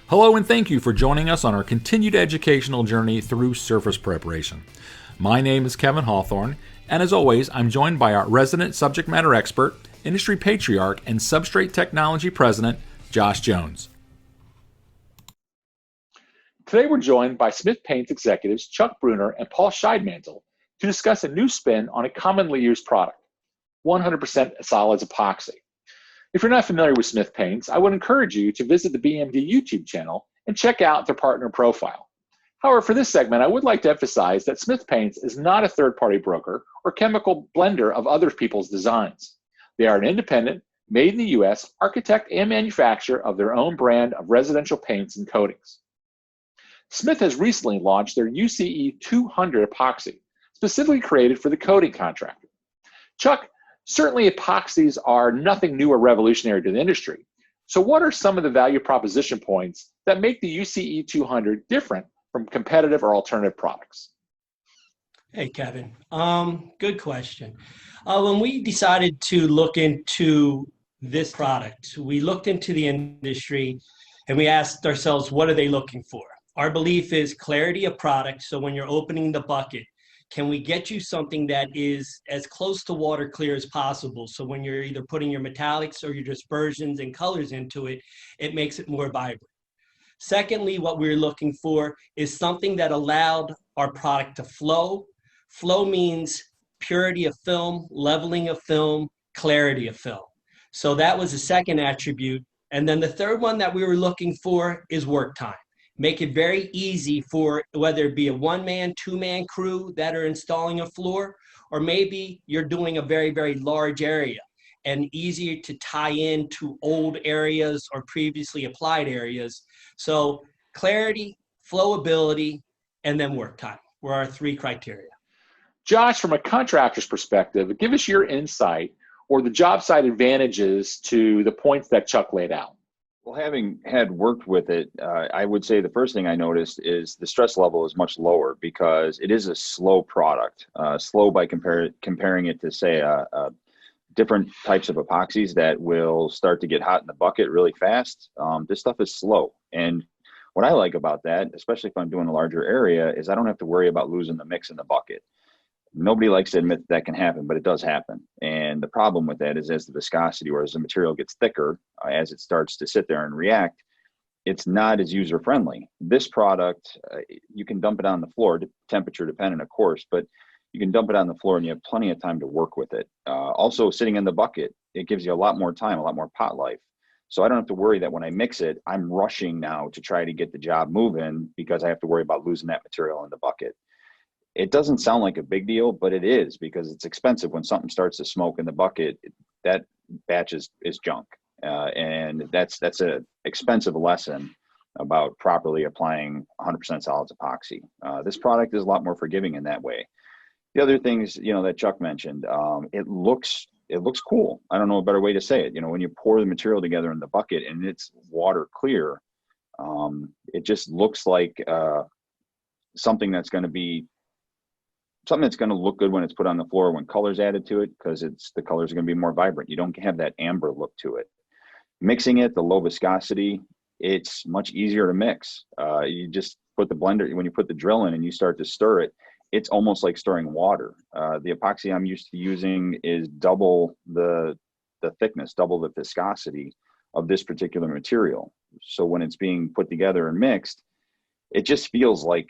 Hello and thank you for joining us on our continued educational journey through surface preparation. My name is Kevin Hawthorne, and as always, I'm joined by our resident subject matter expert, industry patriarch, and substrate technology president, Josh Jones. Today we're joined by Smith Paint's executives Chuck Brunner and Paul Scheidmantel to discuss a new spin on a commonly used product, 100% solids epoxy. If you're not familiar with Smith Paints, I would encourage you to visit the BMD YouTube channel and check out their partner profile. However, for this segment, I would like to emphasize that Smith Paints is not a third-party broker or chemical blender of other people's designs. They are an independent, made in the U.S. architect and manufacturer of their own brand of residential paints and coatings. Smith has recently launched their UCE 200 epoxy, specifically created for the coating contractor. Chuck, certainly epoxies are nothing new or revolutionary to the industry. So what are some of the value proposition points that make the UCE 200 different from competitive or alternative products? Hey, Kevin. Good question. When we decided to look into this product, we looked into the industry and we asked ourselves, what are they looking for? Our belief is clarity of product. So when you're opening the bucket, can we get you something that is as close to water clear as possible? So when you're either putting your metallics or your dispersions and colors into it, it makes it more vibrant. Secondly, what we're looking for is something that allowed our product to flow. Flow means purity of film, leveling of film, clarity of film. So that was the second attribute. And then the third one that we were looking for is work time. Make it very easy for whether it be a one-man, two-man crew that are installing a floor, or maybe you're doing a very, very large area and easier to tie in to old areas or previously applied areas. So clarity, flowability, and then work time were our three criteria. Josh, from a contractor's perspective, give us your insight or the job site advantages to the points that Chuck laid out. Well, having had worked with it, I would say the first thing I noticed is the stress level is much lower because it is a slow product. Slow by comparing it to, say, different types of epoxies that will start to get hot in the bucket really fast. This stuff is slow. And what I like about that, especially if I'm doing a larger area, is I don't have to worry about losing the mix in the bucket. Nobody likes to admit that can happen, but it does happen. And the problem with that is as the viscosity or as the material gets thicker, as it starts to sit there and react, it's not as user-friendly. This product, you can dump it on the floor, temperature dependent, of course, but you can dump it on the floor and you have plenty of time to work with it. Also, sitting in the bucket, it gives you a lot more time, a lot more pot life. So I don't have to worry that when I mix it, I'm rushing now to try to get the job moving because I have to worry about losing that material in the bucket. It doesn't sound like a big deal, but it is because it's expensive. When something starts to smoke in the bucket, that batch is junk. And that's an expensive lesson about properly applying 100% solids epoxy. This product is a lot more forgiving in that way. The other things, that Chuck mentioned, it looks cool. I don't know a better way to say it. When you pour the material together in the bucket and it's water clear, it just looks like something that's going to look good when it's put on the floor when color's added to it, because the colors are going to be more vibrant. You don't have that amber look to it. Mixing it, the low viscosity, it's much easier to mix. You just put the blender, when you put the drill in and you start to stir it, it's almost like stirring water. The epoxy I'm used to using is double the thickness, double the viscosity of this particular material. So when it's being put together and mixed, it just feels like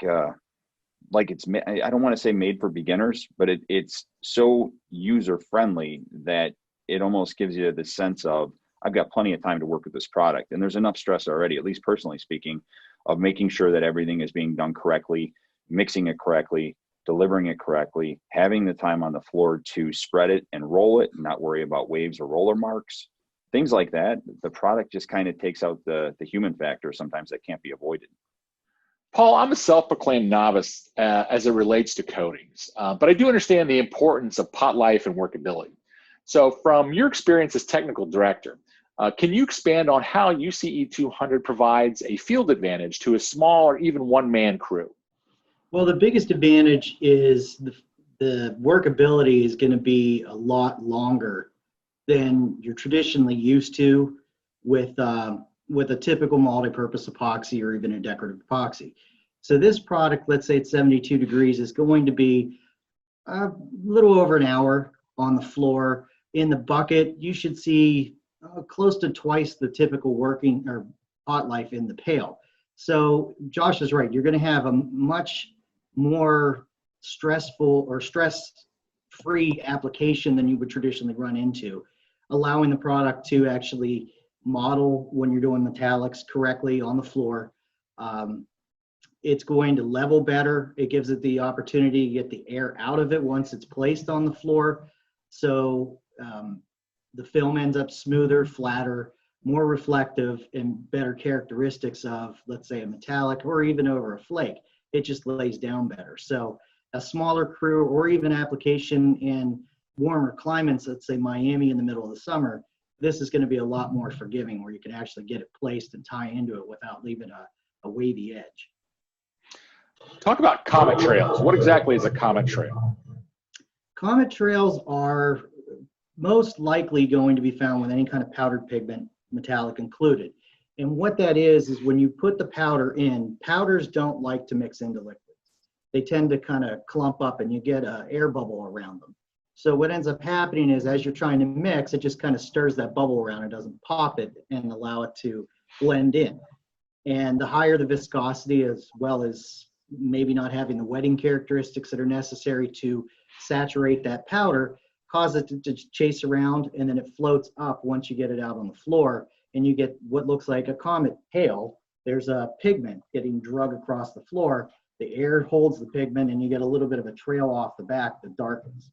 it's, I don't want to say made for beginners, but it's so user friendly that it almost gives you the sense of, I've got plenty of time to work with this product. And there's enough stress already, at least personally speaking, of making sure that everything is being done correctly, mixing it correctly, delivering it correctly, having the time on the floor to spread it and roll it, and not worry about waves or roller marks, things like that. The product just kind of takes out the human factor sometimes that can't be avoided. Paul, I'm a self-proclaimed novice as it relates to coatings, but I do understand the importance of pot life and workability. So from your experience as technical director, can you expand on how UCE 200 provides a field advantage to a small or even one-man crew? Well, the biggest advantage is the workability is going to be a lot longer than you're traditionally used to with with a typical multi-purpose epoxy or even a decorative epoxy. So this product, let's say it's 72 degrees, is going to be a little over an hour on the floor. In the bucket, you should see close to twice the typical working or pot life in the pail. So Josh is right. You're going to have a much more stressful or stress-free application than you would traditionally run into, allowing the product to actually model when you're doing metallics correctly on the floor. It's going to level better. It gives it the opportunity to get the air out of it once it's placed on the floor. So the film ends up smoother, flatter, more reflective, and better characteristics of, let's say, a metallic or even over a flake. It just lays down better. So a smaller crew or even application in warmer climates, let's say Miami in the middle of the summer, this is going to be a lot more forgiving where you can actually get it placed and tie into it without leaving a wavy edge. Talk about comet trails. What exactly is a comet trail? Comet trails are most likely going to be found with any kind of powdered pigment, metallic included. And what that is when you put the powder in, powders don't like to mix into liquids. They tend to kind of clump up and you get an air bubble around them. So what ends up happening is as you're trying to mix, it just kind of stirs that bubble around. It doesn't pop it and allow it to blend in. And the higher the viscosity, as well as maybe not having the wetting characteristics that are necessary to saturate that powder, cause it to chase around, and then it floats up once you get it out on the floor, and you get what looks like a comet tail. There's a pigment getting drug across the floor. The air holds the pigment, and you get a little bit of a trail off the back that darkens.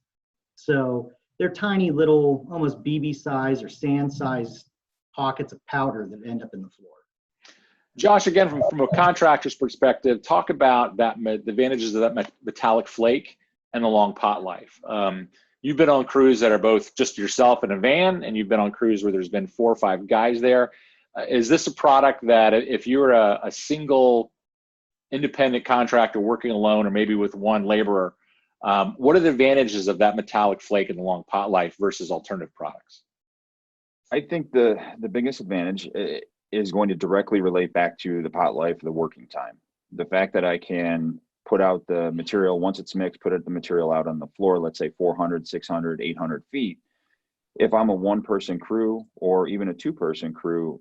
So they're tiny little, almost BB size or sand size pockets of powder that end up in the floor. Josh, again, from a contractor's perspective, talk about the advantages of that metallic flake and the long pot life. You've been on crews that are both just yourself in a van, and you've been on crews where there's been 4 or 5 guys there. Is this a product that if you were a single independent contractor working alone or maybe with one laborer, what are the advantages of that metallic flake and the long pot life versus alternative products? I think the biggest advantage is going to directly relate back to the pot life, the working time. The fact that I can put out the material, once it's mixed, put the material out on the floor, let's say 400, 600, 800 feet. If I'm a 1-person crew or even a 2-person crew,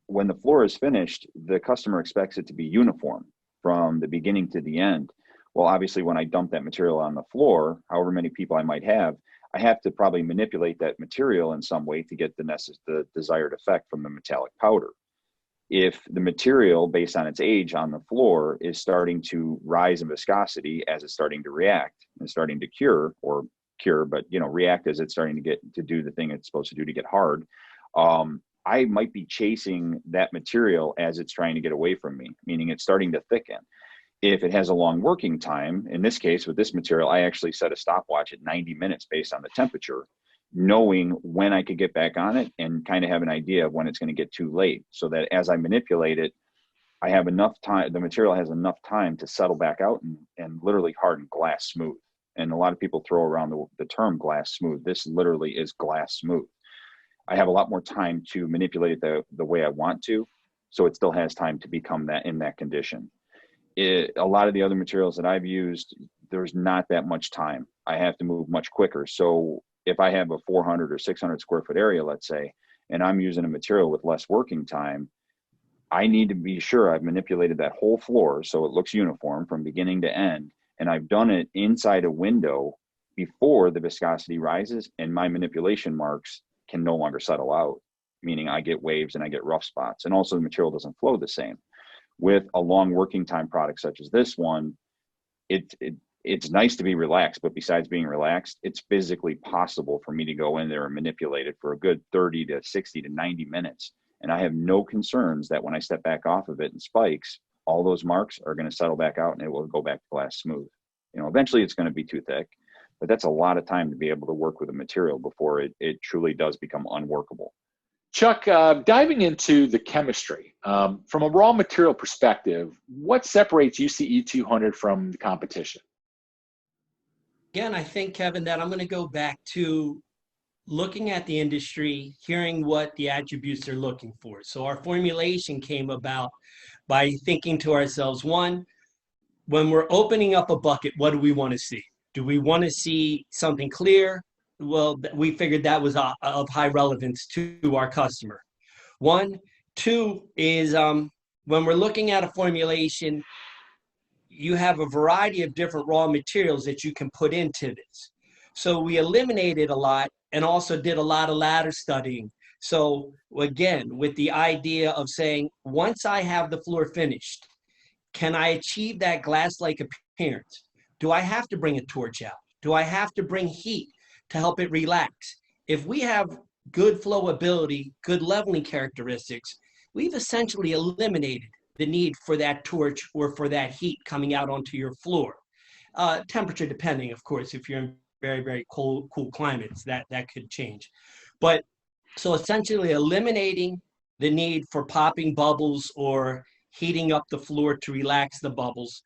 when the floor is finished, the customer expects it to be uniform from the beginning to the end. Well, obviously, when I dump that material on the floor, however many people I might have, I have to probably manipulate that material in some way to get the desired effect from the metallic powder. If the material, based on its age on the floor, is starting to rise in viscosity as it's starting to react and starting to cure, but react as it's starting to get to do the thing it's supposed to do to get hard, I might be chasing that material as it's trying to get away from me, meaning it's starting to thicken. If it has a long working time, in this case with this material, I actually set a stopwatch at 90 minutes based on the temperature, knowing when I could get back on it and kind of have an idea of when it's going to get too late, so that as I manipulate it, I have enough time, the material has enough time to settle back out and literally harden glass smooth. And a lot of people throw around the term glass smooth. This literally is glass smooth. I have a lot more time to manipulate it the way I want to, so it still has time to become that in that condition. A lot of the other materials that I've used, there's not that much time. I have to move much quicker. So if I have a 400 or 600 square foot area, let's say, and I'm using a material with less working time, I need to be sure I've manipulated that whole floor so it looks uniform from beginning to end, and I've done it inside a window before the viscosity rises and my manipulation marks can no longer settle out, meaning I get waves and I get rough spots, and also the material doesn't flow the same. With a long working time product such as this one, it's nice to be relaxed, but besides being relaxed, it's physically possible for me to go in there and manipulate it for a good 30 to 60 to 90 minutes. And I have no concerns that when I step back off of it and spikes, all those marks are going to settle back out and it will go back to glass smooth. Eventually it's going to be too thick, but that's a lot of time to be able to work with a material before it truly does become unworkable. Chuck, diving into the chemistry, from a raw material perspective, what separates UCE 200 from the competition? Again, I think, Kevin, that I'm going to go back to looking at the industry, hearing what the attributes they're looking for. So our formulation came about by thinking to ourselves, one, when we're opening up a bucket, what do we want to see? Do we want to see something clear? Well, we figured that was of high relevance to our customer. One. Two is when we're looking at a formulation, you have a variety of different raw materials that you can put into this. So we eliminated a lot and also did a lot of ladder studying. So again, with the idea of saying, once I have the floor finished, can I achieve that glass-like appearance? Do I have to bring a torch out? Do I have to bring heat to help it relax? If we have good flowability, good leveling characteristics, we've essentially eliminated the need for that torch or for that heat coming out onto your floor. Temperature depending, of course, if you're in very, very cool climates, that could change. But so essentially eliminating the need for popping bubbles or heating up the floor to relax the bubbles.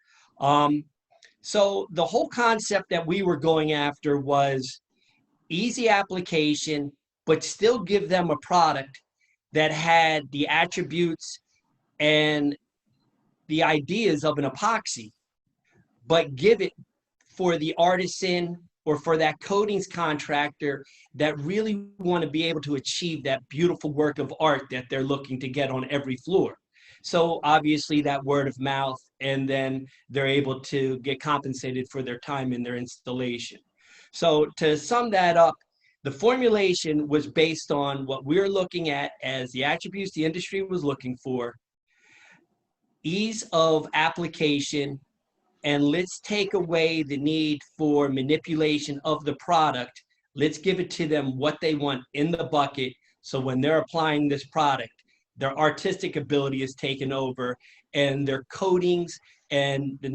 So the whole concept that we were going after was easy application, but still give them a product that had the attributes and the ideas of an epoxy, but give it for the artisan or for that coatings contractor that really want to be able to achieve that beautiful work of art that they're looking to get on every floor. So obviously that word of mouth, and then they're able to get compensated for their time in their installation. So to sum that up, the formulation was based on what we're looking at as the attributes the industry was looking for, ease of application, and let's take away the need for manipulation of the product. Let's give it to them what they want in the bucket. So when they're applying this product, their artistic ability is taken over and their coatings and the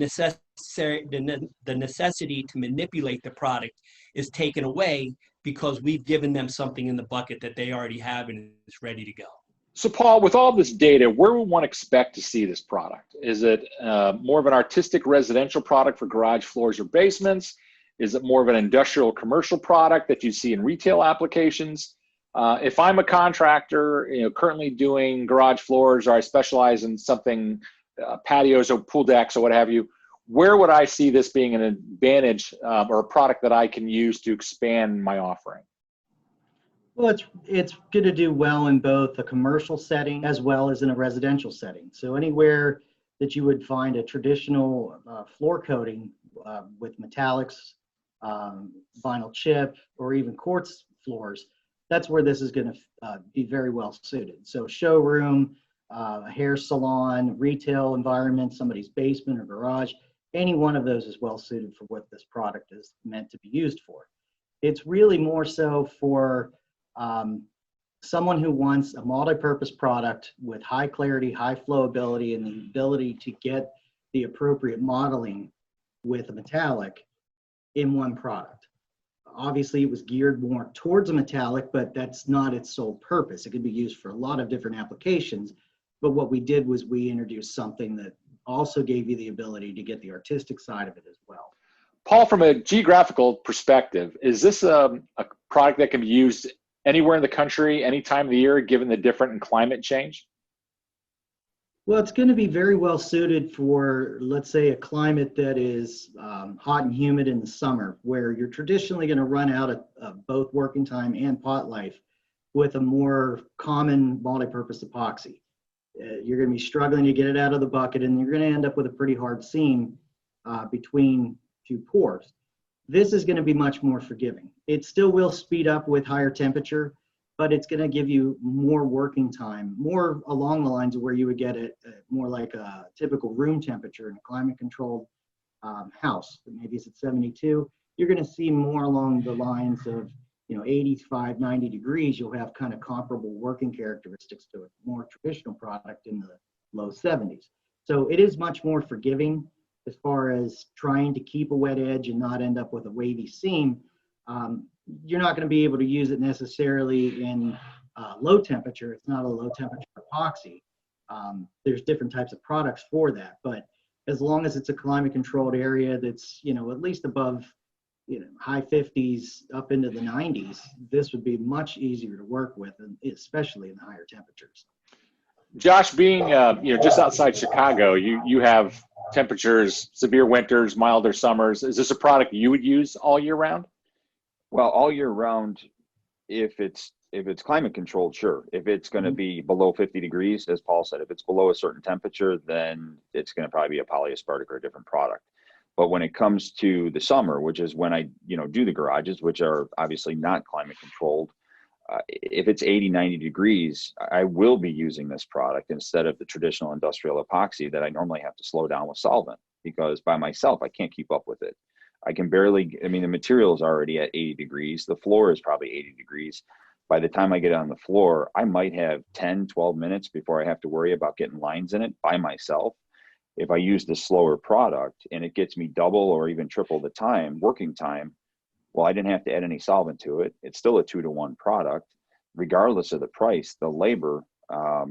necessity to manipulate the product is taken away because we've given them something in the bucket that they already have and it's ready to go. So Paul, with all this data, where would one expect to see this product? Is it more of an artistic residential product for garage floors or basements? Is it more of an industrial commercial product that you see in retail applications? If I'm a contractor, currently doing garage floors, or I specialize in something, patios or pool decks or what have you, where would I see this being an advantage or a product that I can use to expand my offering? Well, it's going to do well in both a commercial setting as well as in a residential setting. So anywhere that you would find a traditional floor coating with metallics, vinyl chip, or even quartz floors, that's where this is going to be very well suited. So showroom, a hair salon, retail environment, somebody's basement or garage, any one of those is well suited for what this product is meant to be used for. It's really more so for someone who wants a multi-purpose product with high clarity, high flowability, and the ability to get the appropriate modeling with a metallic in one product. Obviously, it was geared more towards a metallic, but that's not its sole purpose. It could be used for a lot of different applications. But what we did was we introduced something that also gave you the ability to get the artistic side of it as well. Paul, from a geographical perspective, is this a product that can be used anywhere in the country, any time of the year, given the different climate change? Well, it's going to be very well suited for, let's say, a climate that is hot and humid in the summer, where you're traditionally going to run out of both working time and pot life with a more common multi-purpose epoxy. You're going to be struggling to get it out of the bucket, and you're going to end up with a pretty hard seam between two pores. This is going to be much more forgiving. It still will speed up with higher temperature, but it's going to give you more working time, more along the lines of where you would get it more like a typical room temperature in a climate-controlled house. Maybe it's at 72. You're going to see more along the lines of 85, 90 degrees. You'll have kind of comparable working characteristics to a more traditional product in the low 70s. So it is much more forgiving as far as trying to keep a wet edge and not end up with a wavy seam. You're not going to be able to use it necessarily in low temperature. It's not a low temperature epoxy. There's different types of products for that, but as long as it's a climate controlled area that's at least above high 50s up into the 90s, this would be much easier to work with, and especially in the higher temperatures. Josh, being just outside Chicago, you have temperatures, severe winters, milder summers. Is this a product you would use all year round? Well, all year round, if it's climate controlled, sure. If it's going to be below 50 degrees, as Paul said, if it's below a certain temperature, then it's going to probably be a polyaspartic or a different product. But when it comes to the summer, which is when I do the garages, which are obviously not climate controlled, if it's 80, 90 degrees, I will be using this product instead of the traditional industrial epoxy that I normally have to slow down with solvent, because by myself, I can't keep up with it. I can barely, the material is already at 80 degrees. The floor is probably 80 degrees. By the time I get on the floor, I might have 10, 12 minutes before I have to worry about getting lines in it by myself. If I use the slower product and it gets me double or even triple the time, working time, well, I didn't have to add any solvent to it. It's still a 2-to-1 product. Regardless of the price, the labor, I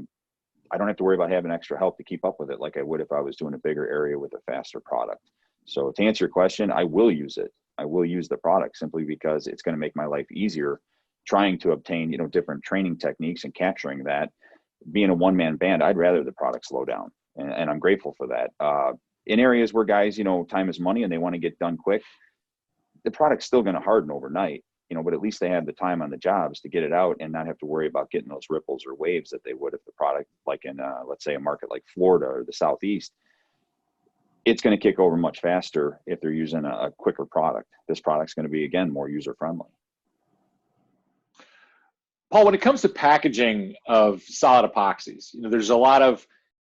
don't have to worry about having extra help to keep up with it like I would if I was doing a bigger area with a faster product. So to answer your question, I will use it. I will use the product simply because it's going to make my life easier trying to obtain, different training techniques and capturing that. Being a one-man band, I'd rather the product slow down, and I'm grateful for that. In areas where guys, time is money and they want to get done quick, the product's still going to harden overnight, but at least they have the time on the jobs to get it out and not have to worry about getting those ripples or waves that they would if the product, like in, let's say, a market like Florida or the Southeast, it's going to kick over much faster if they're using a quicker product. This product's going to be, again, more user-friendly. Paul, when it comes to packaging of solid epoxies, there's a lot of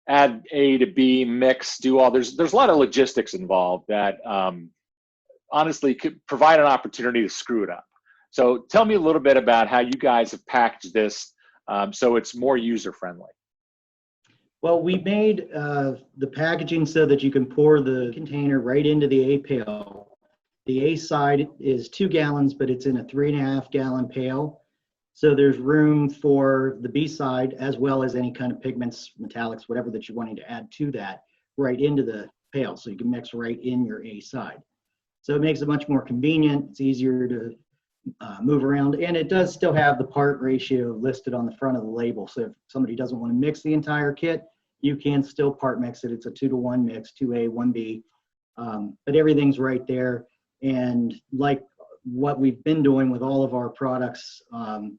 add A to B, mix, do all. There's a lot of logistics involved that honestly could provide an opportunity to screw it up. So tell me a little bit about how you guys have packaged this so it's more user-friendly. Well, we made the packaging so that you can pour the container right into the A pail. The A side is 2 gallons, but it's in a 3.5 gallon pail. So there's room for the B side, as well as any kind of pigments, metallics, whatever that you're wanting to add to that, right into the pail. So you can mix right in your A side. So it makes it much more convenient. It's easier to move around, and it does still have the part ratio listed on the front of the label. So if somebody doesn't want to mix the entire kit, you can still part mix it. It's a 2-to-1 mix, 2A, 1B, but everything's right there. And like what we've been doing with all of our products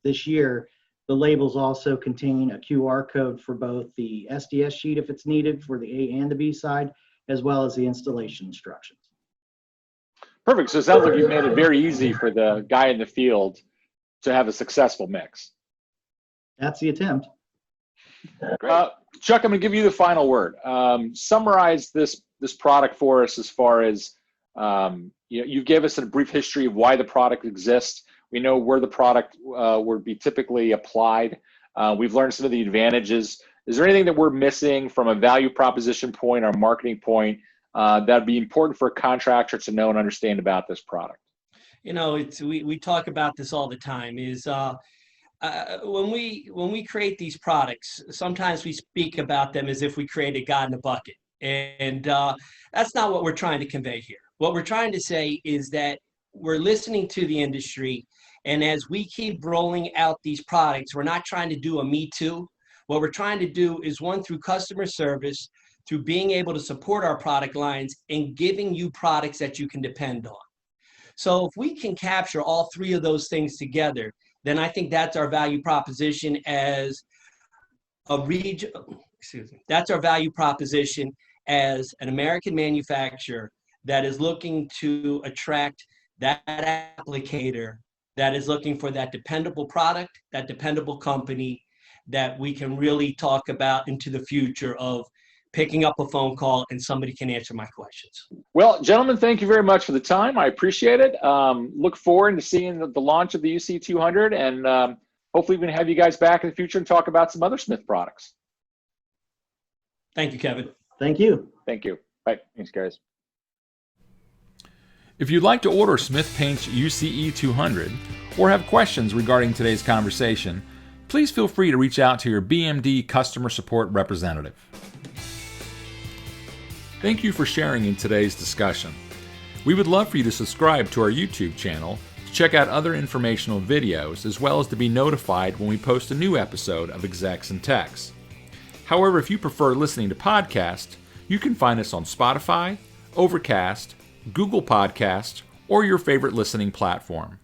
this year, the labels also contain a QR code for both the SDS sheet if it's needed for the A and the B side, as well as the installation instructions. Perfect. So it sounds like you've made it very easy for the guy in the field to have a successful mix. That's the attempt. Chuck, I'm going to give you the final word. Summarize this product for us as far as you gave us a brief history of why the product exists. We know where the product would be typically applied. We've learned some of the advantages. Is there anything that we're missing from a value proposition point or marketing point that would be important for a contractor to know and understand about this product? We talk about this all the time. Is when we create these products, sometimes we speak about them as if we created God in a bucket, and that's not what we're trying to convey here. What we're trying to say is that we're listening to the industry, and as we keep rolling out these products, we're not trying to do a me too. What we're trying to do is, one, through customer service, through being able to support our product lines and giving you products that you can depend on. So if we can capture all 3 of those things together, then I think that's our value proposition as a region. That's our value proposition as an American manufacturer that is looking to attract that applicator, that is looking for that dependable product, that dependable company that we can really talk about into the future of picking up a phone call and somebody can answer my questions. Well, gentlemen, thank you very much for the time. I appreciate it. Look forward to seeing the launch of the UC200, and hopefully we can have you guys back in the future and talk about some other Smith products. Thank you, Kevin. Thank you. Thank you. Bye. Thanks, guys. If you'd like to order Smith Paint's UCE 200 or have questions regarding today's conversation, please feel free to reach out to your BMD customer support representative. Thank you for sharing in today's discussion. We would love for you to subscribe to our YouTube channel to check out other informational videos, as well as to be notified when we post a new episode of Execs and Techs. However, if you prefer listening to podcasts, you can find us on Spotify, Overcast, Google Podcast, or your favorite listening platform.